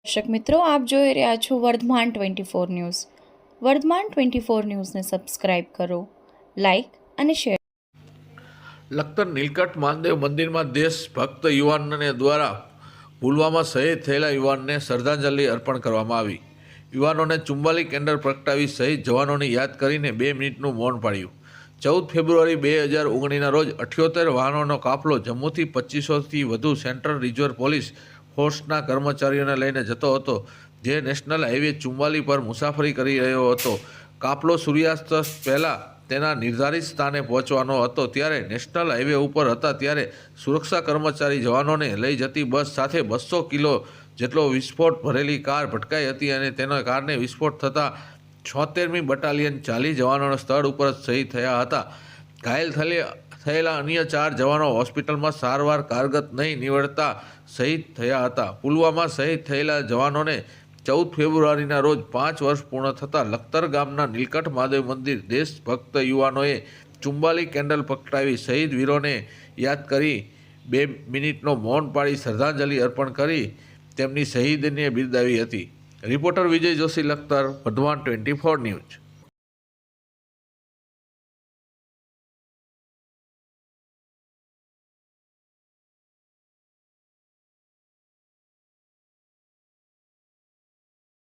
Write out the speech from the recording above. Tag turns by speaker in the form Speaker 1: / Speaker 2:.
Speaker 1: દર્શક મિત્રો, આપ જોઈ રહ્યા છો વર્ધમાન 24 ન્યૂઝ. વર્ધમાન 24 ન્યૂઝને સબસ્ક્રાઇબ કરો, લાઇક અને શેર.
Speaker 2: લખતર નીલકંઠ મહાદેવ મંદિરમાં દેશભક્ત યુવાનને દ્વારા પુલવામા શહીદ થયેલા યુવાનને શ્રદ્ધાંજલિ અર્પણ કરવામાં આવી. યુવાનોને 44 કેન્ડલ પ્રગટાવી શહીદ જવાનોને યાદ કરીને 2 મિનિટનું મૌન પાળ્યું. 14 ફેબ્રુઆરી 2019ના રોજ 78 વાહનોનો કાફલો જમ્મુથી 2500થી વધુ સેન્ટ્રલ રિઝર્વ પોલીસ ફોર્સના કર્મચારીઓને લઈને જતો હતો, જે નેશનલ હાઈવે 44 પર મુસાફરી કરી રહ્યો હતો. કાફલો સૂર્યાસ્ત પહેલાં તેના નિર્ધારિત સ્થાને પહોંચવાનો હતો, ત્યારે નેશનલ હાઈવે ઉપર હતા ત્યારે સુરક્ષા કર્મચારી જવાનોને લઈ જતી બસ સાથે 200 કિલો જેટલો વિસ્ફોટ ભરેલી કાર ભટકાઈ હતી અને તેના કારણે વિસ્ફોટ થતાં 76મી બટાલિયન 40 જવાનો સ્થળ ઉપર જ શહીદ થયા હતા. ઘાયલ થયેલા અન્ય 4 જવાનો હોસ્પિટલમાં સારવાર કારગત નહીં નીવડતા શહીદ થયા હતા. પુલવામા શહીદ થયેલા જવાનોને 14 ફેબ્રુઆરીના રોજ 5 વર્ષ પૂર્ણ થતાં લખતર ગામના નીલકંઠ મહાદેવ મંદિર દેશભક્ત યુવાનોએ 44 કેન્ડલ પ્રગટાવી શહીદ વીરોને યાદ કરી 2 મિનિટનો મૌન પાળી શ્રદ્ધાંજલિ અર્પણ કરી તેમની શહીદીને બિરદાવી હતી. રિપોર્ટર વિજય જોશી, લખતર, વર્ધમાન 24 ન્યૂઝ.